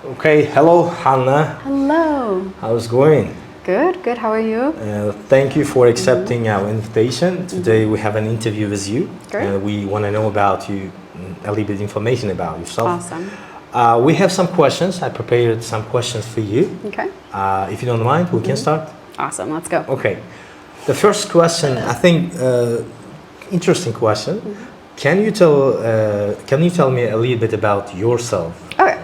Okay, hello, Hannah. Hello. How's it going? Good, good. How are you? Thank you for accepting our invitation. Today we have an interview with you. Great. We want to know about you, a little bit information about yourself. Awesome. We have some questions. I prepared some questions for you. Okay. If you don't mind, we can start. Awesome. Let's go. Okay. The first question, I think, interesting question. Can you tell me a little bit about yourself? Okay.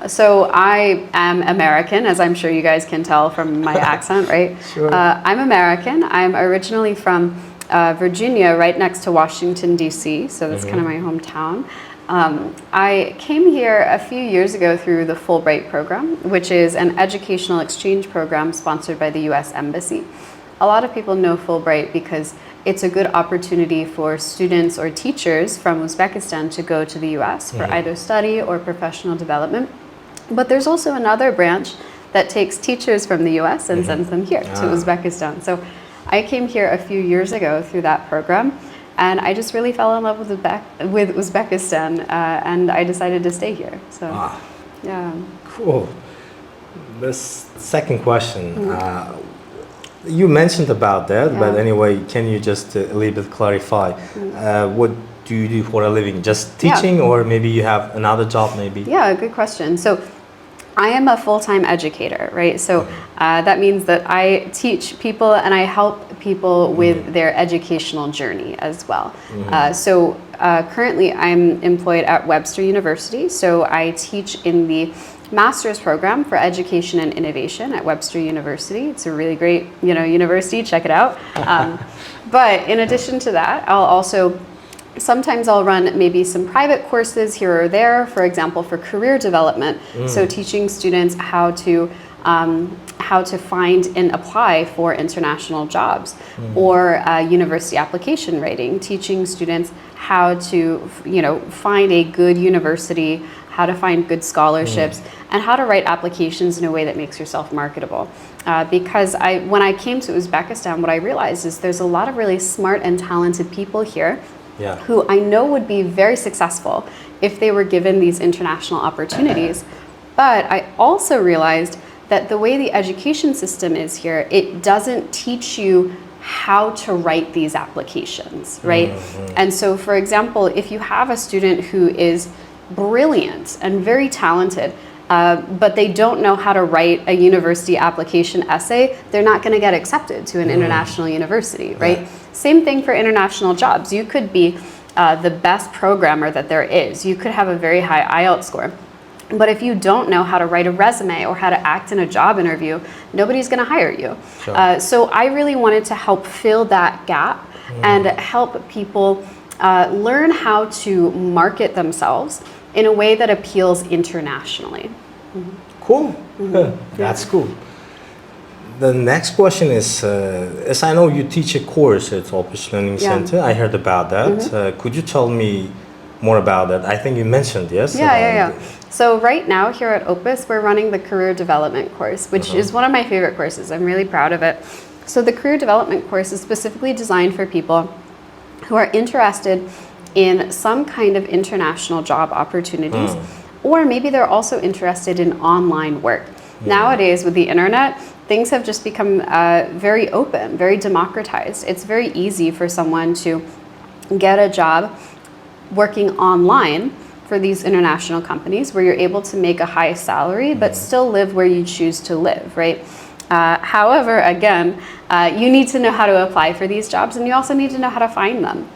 So I am American, as I'm sure you guys can tell from my accent, right? Sure. I'm American. I'm originally from Virginia, right next to Washington, D.C., so that's kind of my hometown. I came here a few years ago through the Fulbright program, which is an educational exchange program sponsored by the U.S. Embassy. A lot of people know Fulbright because it's a good opportunity for students or teachers from Uzbekistan to go to the US for either study or professional development. But there's also another branch that takes teachers from the US and sends them here to Uzbekistan. So I came here a few years ago through that program, and I just really fell in love with Uzbekistan, and I decided to stay here. So, yeah. Cool. The second question. You mentioned about that, but anyway, can you just a little bit clarify? What do you do for a living? Just teaching, or maybe you have another job, maybe? Yeah, good question. So I am a full-time educator, right? So that means that I teach people and I help people with their educational journey as well. Currently I'm employed at Webster University. So I teach in the master's program for education and innovation at Webster University. It's a really great, university. Check it out. But in addition to that, sometimes I'll run maybe some private courses here or there, for example, for career development. So teaching students how to find and apply for international jobs, or university application writing, teaching students how to, find a good university, how to find good scholarships, and how to write applications in a way that makes yourself marketable. Because when I came to Uzbekistan, what I realized is there's a lot of really smart and talented people here who I know would be very successful if they were given these international opportunities. But I also realized that the way the education system is here, it doesn't teach you how to write these applications, right? And so, for example, if you have a student who is brilliant and very talented, but they don't know how to write a university application essay, they're not going to get accepted to an international university, right? Same thing for international jobs. You could be the best programmer that there is. You could have a very high IELTS score. But if you don't know how to write a resume or how to act in a job interview, nobody's going to hire you. Sure. So I really wanted to help fill that gap and help people learn how to market themselves in a way that appeals internationally. Cool. That's cool. The next question is, as I know you teach a course at Opus Learning Center, I heard about that. Could you tell me more about that? I think you mentioned, yes? Yeah. So right now here at Opus, we're running the Career Development course, which is one of my favorite courses. I'm really proud of it. So the Career Development course is specifically designed for people who are interested in some kind of international job opportunities, or maybe they're also interested in online work. Nowadays with the internet, things have just become very open, very democratized. It's very easy for someone to get a job working online for these international companies where you're able to make a high salary but still live where you choose to live, right? However, again, you need to know how to apply for these jobs, and you also need to know how to find them.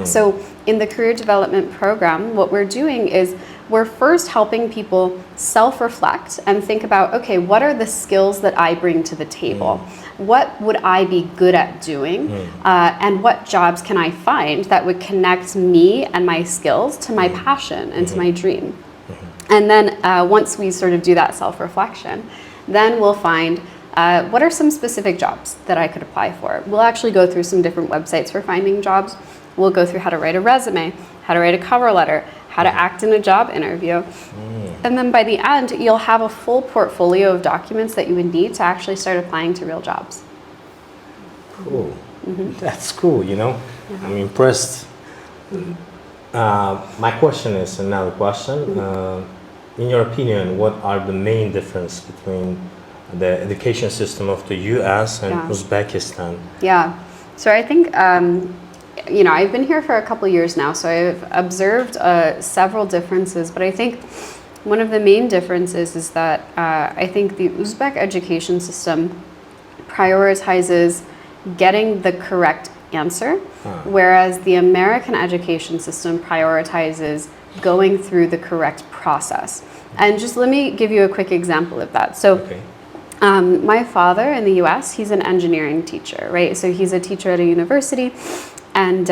So in the career development program, what we're doing is we're first helping people self-reflect and think about, okay, what are the skills that I bring to the table? What would I be good at doing? And what jobs can I find that would connect me and my skills to my passion and to my dream? And then once we sort of do that self-reflection, then we'll find what are some specific jobs that I could apply for. We'll actually go through some different websites for finding jobs. We'll go through how to write a resume, how to write a cover letter, how to act in a job interview. And then by the end, you'll have a full portfolio of documents that you would need to actually start applying to real jobs. Cool. That's cool, I'm impressed. My question is another question. in your opinion, what are the main difference between the education system of the U.S. and Yeah. Uzbekistan? Yeah. So I think, I've been here for a couple years now, so I've observed several differences, but I think one of the main differences is that I think the Uzbek education system prioritizes getting the correct answer, whereas the American education system prioritizes going through the correct process. And just let me give you a quick example of that. So. Okay. My father in the US, he's an engineering teacher, right? So he's a teacher at a university, and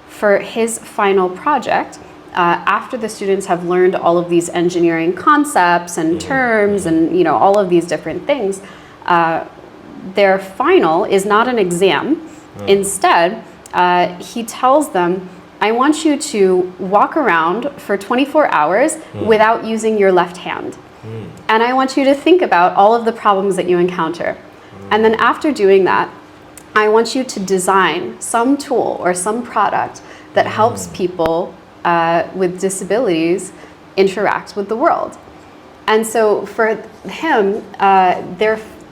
for his final project, after the students have learned all of these engineering concepts and terms and all of these different things, their final is not an exam. Instead, he tells them, I want you to walk around for 24 hours without using your left hand. And I want you to think about all of the problems that you encounter. And then after doing that, I want you to design some tool or some product that helps people with disabilities interact with the world. And so for him,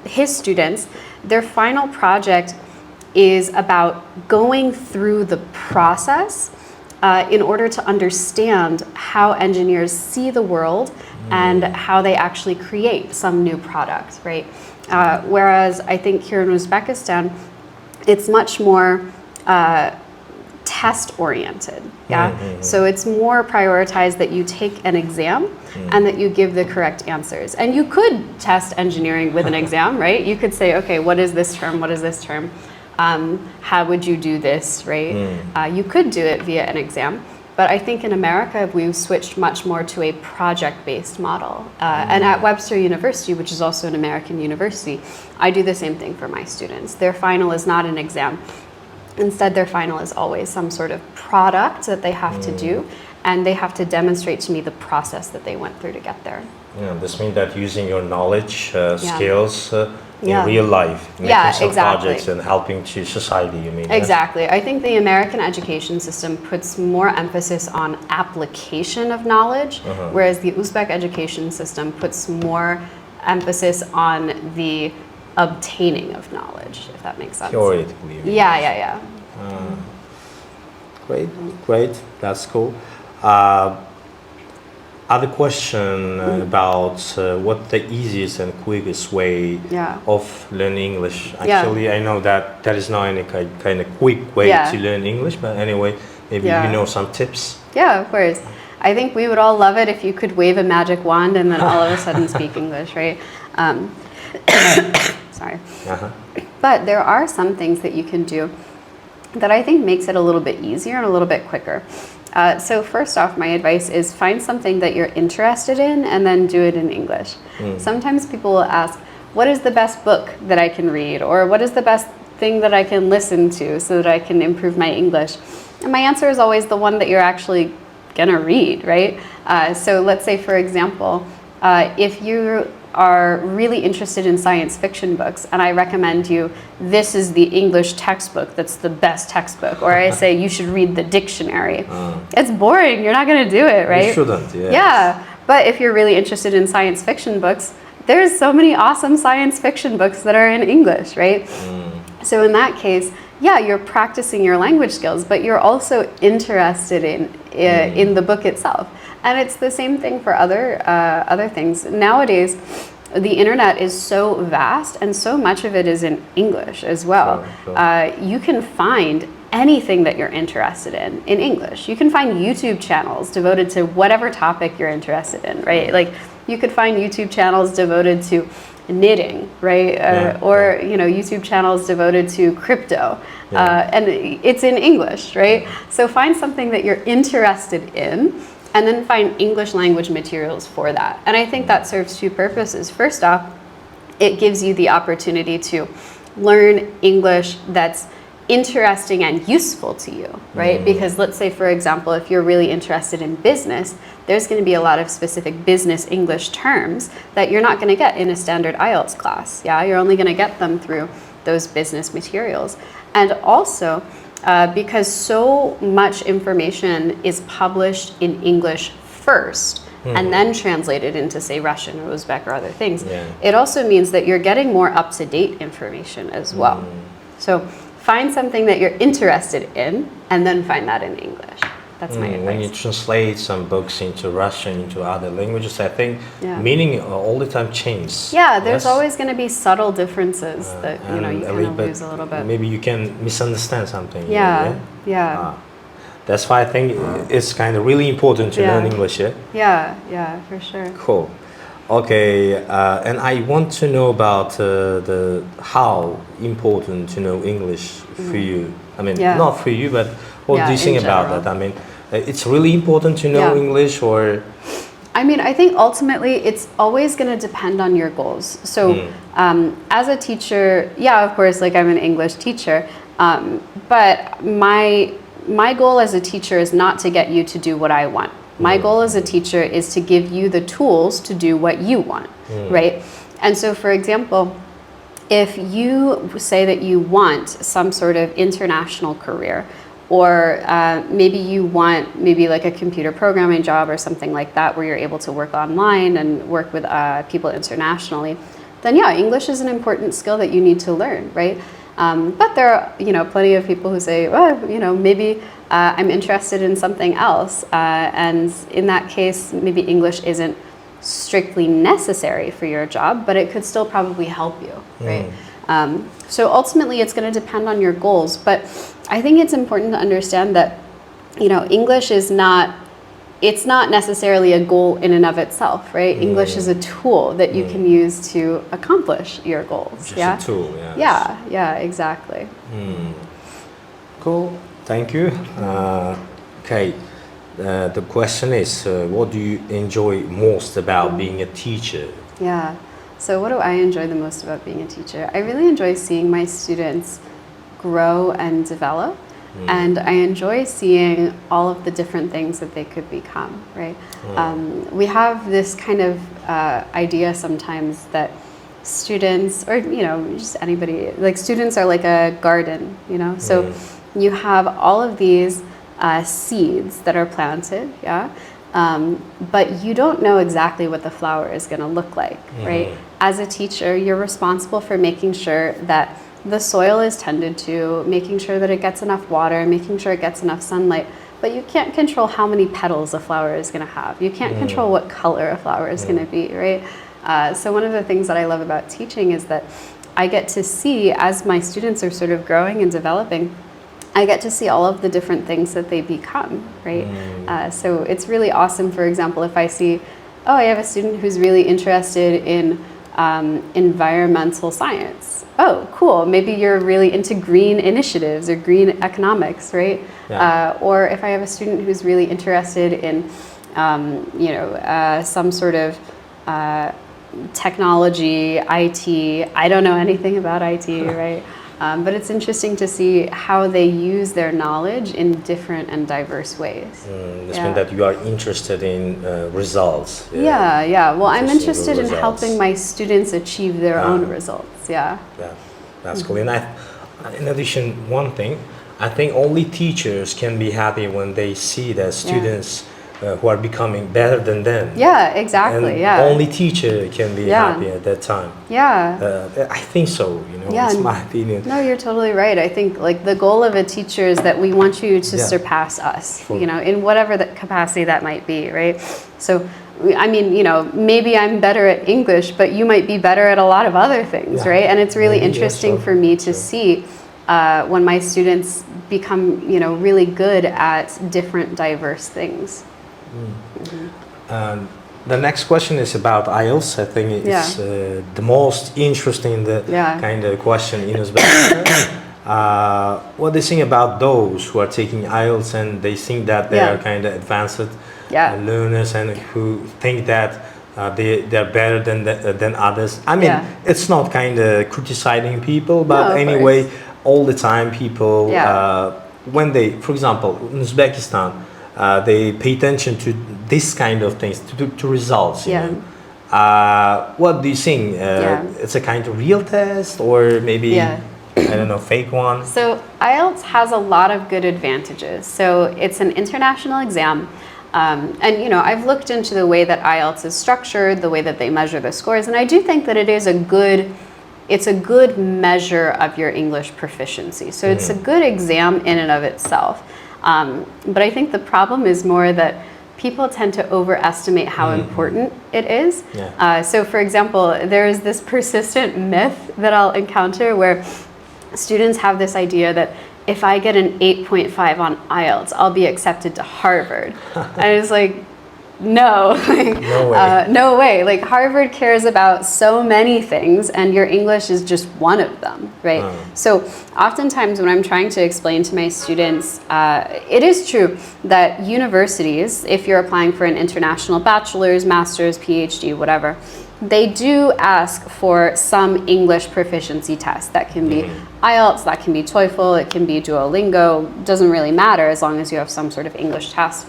his students, their final project is about going through the process in order to understand how engineers see the world and how they actually create some new product, right? Whereas I think here in Uzbekistan, it's much more test-oriented, yeah? So it's more prioritized that you take an exam and that you give the correct answers. And you could test engineering with an exam, right? You could say, okay, what is this term? What is this term? How would you do this, right? You could do it via an exam. But I think in America, we've switched much more to a project-based model. And at Webster University, which is also an American university, I do the same thing for my students. Their final is not an exam. Instead, their final is always some sort of product that they have to do, and they have to demonstrate to me the process that they went through to get there. Yeah, this means that using your knowledge, skills in real life, making some projects and helping to society, you mean? Exactly. I think the American education system puts more emphasis on application of knowledge, whereas the Uzbek education system puts more emphasis on the obtaining of knowledge, if that makes sense. Theoretically. Yeah. Great. That's cool. Other question about what the easiest and quickest way of learning English. Actually, I know that there is not any kind of quick way to learn English, but anyway, maybe you know some tips. Yeah, of course. I think we would all love it if you could wave a magic wand and then all of a sudden speak English, right? Sorry. But there are some things that you can do that I think makes it a little bit easier and a little bit quicker. So first off, my advice is find something that you're interested in and then do it in English. Sometimes people will ask, what is the best book that I can read? Or what is the best thing that I can listen to so that I can improve my English? And my answer is always the one that you're actually gonna read, right? So let's say, for example, if you are really interested in science fiction books and I recommend you, this is the English textbook that's the best textbook, or I say you should read the dictionary. It's boring, you're not gonna do it, right? You shouldn't, yes. Yeah, but if you're really interested in science fiction books, there's so many awesome science fiction books that are in English, right? So in that case, yeah, you're practicing your language skills, but you're also interested in the book itself. And it's the same thing for other things. Nowadays, the internet is so vast and so much of it is in English as well. Sure. You can find anything that you're interested in English. You can find YouTube channels devoted to whatever topic you're interested in, right? Like you could find YouTube channels devoted to knitting, right? Or YouTube channels devoted to crypto. And it's in English, right? So find something that you're interested in and then find English language materials for that. And I think that serves two purposes. First off, it gives you the opportunity to learn English that's interesting and useful to you, right? Because let's say, for example, if you're really interested in business, there's going to be a lot of specific business English terms that you're not going to get in a standard IELTS class. Yeah, you're only going to get them through those business materials. And also, because so much information is published in English first, and then translate it into, say, Russian or Uzbek or other things, Yeah. it also means that you're getting more up-to-date information as well. So find something that you're interested in and then find that in English. That's my When you advice. translate some books into Russian, into other languages, I think Yeah. meaning all the time changes. Yeah, there's Yes? always going to be subtle differences that you And kind of bit- lose a little bit. Maybe you can misunderstand something. Yeah, yeah, Ah. That's why I think it's kind of really important to Yeah. learn English. Yeah. yeah, for sure. Cool. Okay, and I want to know about the how important to know English for you. I mean, Yeah. not for you, but what Yeah, do you think in about general. that? I mean, it's really important to know Yeah. English, or I mean, I think ultimately it's always going to depend on your goals. So, as a teacher, yeah, of course, like I'm an English teacher, but my goal as a teacher is not to get you to do what I want. My goal as a teacher is to give you the tools to do what you want, right? And so, for example, if you say that you want some sort of international career, or maybe you want maybe like a computer programming job or something like that where you're able to work online and work with people internationally, then yeah, English is an important skill that you need to learn, right? But there are, plenty of people who say, well, maybe I'm interested in something else. And in that case, maybe English isn't strictly necessary for your job, but it could still probably help you, right? So ultimately, it's going to depend on your goals. But I think it's important to understand that, English is it's not necessarily a goal in and of itself, right? English is a tool that you can use to accomplish your goals. just yeah. a tool? Yeah. Yeah, exactly. Cool. Thank you. Okay. The question is, what do you enjoy most about being a teacher? Yeah. So what do I enjoy the most about being a teacher? I really enjoy seeing my students grow and develop. And I enjoy seeing all of the different things that they could become, right? We have this kind of idea sometimes that students, or just anybody, like students are like a garden, So you have all of these seeds that are planted, yeah? But you don't know exactly what the flower is going to look like, right? As a teacher, you're responsible for making sure that the soil is tended to, making sure that it gets enough water, making sure it gets enough sunlight. But you can't control how many petals a flower is going to have. You can't control what color a flower is going to be, right? So one of the things that I love about teaching is that I get to see, as my students are sort of growing and developing, I get to see all of the different things that they become, right? So it's really awesome, for example, if I see, I have a student who's really interested in environmental science. Oh, cool. Maybe you're really into green initiatives or green economics, right? Yeah. Or if I have a student who's really interested in, some sort of technology, IT. I don't know anything about IT, right? But it's interesting to see how they use their knowledge in different and diverse ways. This means that you are interested in results. Yeah. Well, I'm interested in results. helping my students achieve their own results. Yeah. Yeah, that's cool. And in addition, one thing, I think only teachers can be happy when they see that students who are becoming better than them. Yeah, exactly. And only teacher can be happy at that time. Yeah. I think so. Yeah. It's my opinion. No, you're totally right. I think like the goal of a teacher is that we want you to surpass us, in whatever the capacity that might be, right? So, I mean, maybe I'm better at English, but you might be better at a lot of other things, right? And it's really interesting for me to see when my students become, really good at different diverse things. The next question is about IELTS. I think it's the most interesting kind of question in Uzbekistan. What do you think about those who are taking IELTS and they think that they are kind of advanced learners and who think that they're better than others? I mean, it's not kind of criticizing people, but anyway, all the time people, when they, for example, in Uzbekistan, they pay attention to this kind of things, to results. What do you think? It's a kind of real test or maybe, I don't know, fake one? So IELTS has a lot of good advantages. So it's an international exam. And you know, I've looked into the way that IELTS is structured, the way that they measure the scores, and I do think that it's a good measure of your English proficiency. So it's a good exam in and of itself. But I think the problem is more that people tend to overestimate how important it is. Yeah. So for example, there is this persistent myth that I'll encounter where students have this idea that if I get an 8.5 on IELTS, I'll be accepted to Harvard. And it's like, no, like, No way. no way. Like Harvard cares about so many things and your English is just one of them, right? So oftentimes when I'm trying to explain to my students, it is true that universities, if you're applying for an international bachelor's, master's, PhD, whatever, they do ask for some English proficiency test. That can be IELTS, that can be TOEFL, it can be Duolingo, doesn't really matter as long as you have some sort of English test.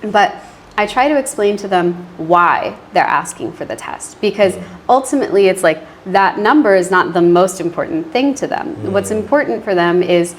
But I try to explain to them why they're asking for the test, because ultimately it's like that number is not the most important thing to them. What's important for them is,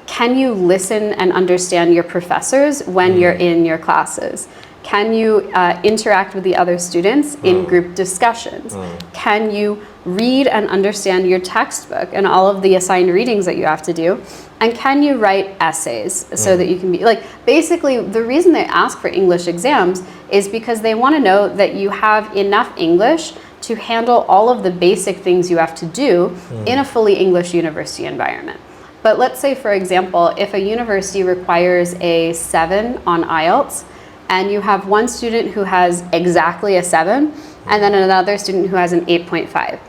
can you listen and understand your professors when you're in your classes? Can you interact with the other students in group discussions? Can you read and understand your textbook and all of the assigned readings that you have to do? And can you write essays so that you can be, like, basically the reason they ask for English exams is because they want to know that you have enough English to handle all of the basic things you have to do in a fully English university environment. But let's say, for example, if a university requires a 7 on IELTS, and you have one student who has exactly a 7, and then another student who has an 8.5.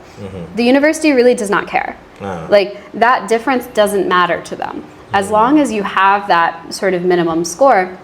The university really does not care. Like, that difference doesn't matter to them. As long as you have that sort of minimum score,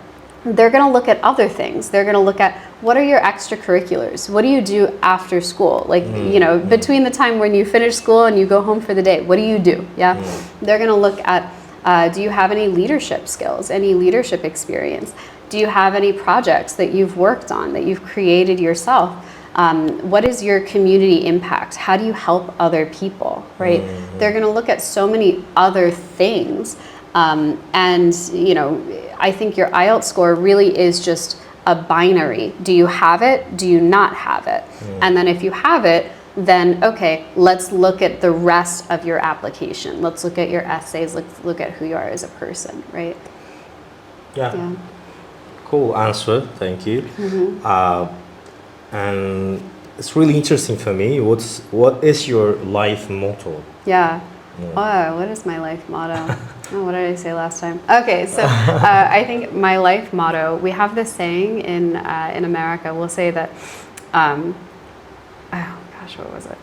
they're going to look at other things. They're going to look at, what are your extracurriculars? What do you do after school? Like, you know, between the time when you finish school and you go home for the day, what do you do? Yeah. They're going to look at, do you have any leadership skills, any leadership experience? Do you have any projects that you've worked on, that you've created yourself? What is your community impact? How do you help other people, right? They're going to look at so many other things. And, you know, I think your IELTS score really is just a binary. Do you have it? Do you not have it? And then if you have it, then, okay, let's look at the rest of your application. Let's look at your essays. Let's look at who you are as a person, right? Yeah. Cool answer, thank you. And it's really interesting for me. What is your life motto? Yeah. Oh, what is my life motto? Oh, what did I say last time? Okay, so I think my life motto, we have this saying in America. We'll say that, oh gosh, what was it?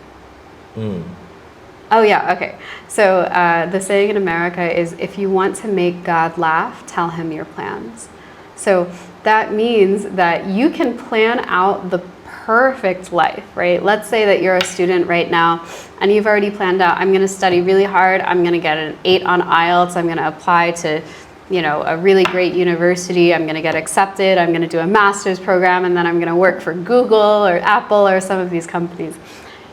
Oh yeah, okay. So the saying in America is, if you want to make God laugh, tell him your plans. So that means that you can plan out the perfect life, right? Let's say that you're a student right now and you've already planned out, I'm going to study really hard, I'm going to get an 8 on IELTS, I'm going to apply to, you know, a really great university, I'm going to get accepted, I'm going to do a master's program, and then I'm going to work for Google or Apple or some of these companies.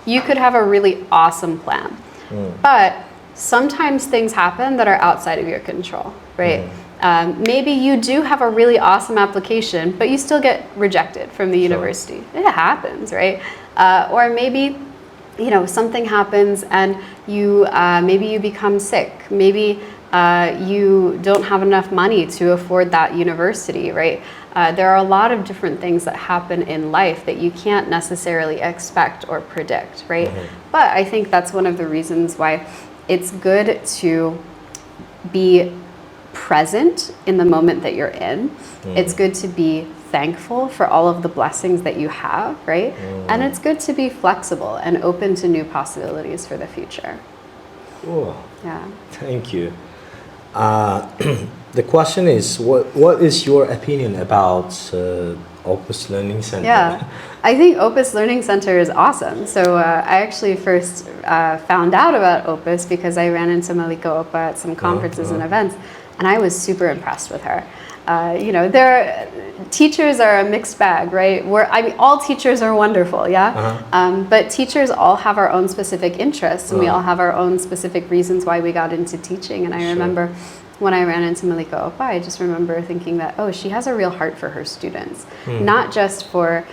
You could have a really awesome plan. But sometimes things happen that are outside of your control, right? Maybe you do have a really awesome application, but you still get rejected from the university. It happens, right? Or maybe, you know, something happens and you maybe you become sick. Maybe you don't have enough money to afford that university, right? There are a lot of different things that happen in life that you can't necessarily expect or predict, right? But I think that's one of the reasons why it's good to be present in the moment that you're in. It's good to be thankful for all of the blessings that you have, right? And it's good to be flexible and open to new possibilities for the future. Oh, Yeah. thank you. The question is, what is your opinion about Opus Learning Center? Yeah, I think Opus Learning Center is awesome. So I actually first found out about Opus because I ran into Malika Opa at some conferences and events, and I was super impressed with her. You know, teachers are a mixed bag, right? I mean, all teachers are wonderful, yeah? But teachers all have our own specific interests, and we all have our own specific reasons why we got into teaching. And I remember when I ran into Malika Opa, I just remember thinking that, oh, she has a real heart for her students, not just for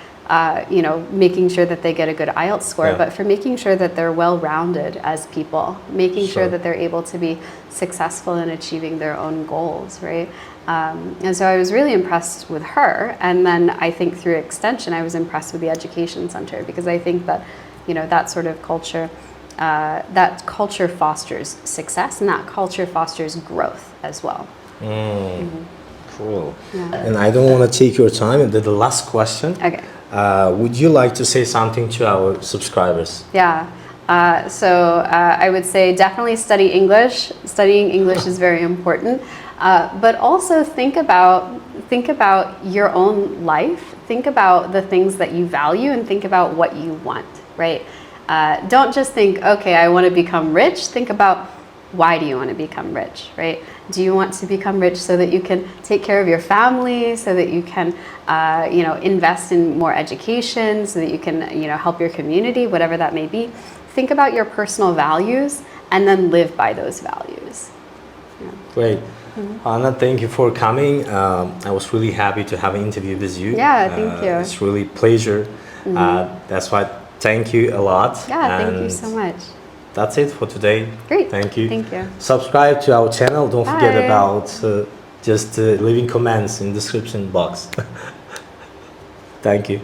making sure that they get a good IELTS score, Yeah. but for making sure that they're well-rounded as people, making sure Sure. that they're able to be successful in achieving their own goals, right? And so I was really impressed with her, and then I think through extension, I was impressed with the Education Center, because I think that, that sort of culture, that culture fosters success, and that culture fosters growth as well. Cool. Yeah. And I don't want to take your time. And the last question. Okay. Would you like to say something to our subscribers? Yeah. I would say definitely study English. Studying English is very important. But also think about your own life. Think about the things that you value and think about what you want, right? Don't just think, okay, I want to become rich. Think about, why do you want to become rich, right? Do you want to become rich so that you can take care of your family, so that you can, invest in more education, so that you can, help your community, whatever that may be? Think about your personal values and then live by those values. Great. Anna, thank you for coming. I was really happy to have an interview with you. Yeah, thank you. It's really a pleasure. That's why thank you a lot. Yeah, thank you And so much. That's it for today. Great. Thank you. Thank you. Subscribe to our channel. Don't forget Bye. about just leaving comments in description box. Thank you.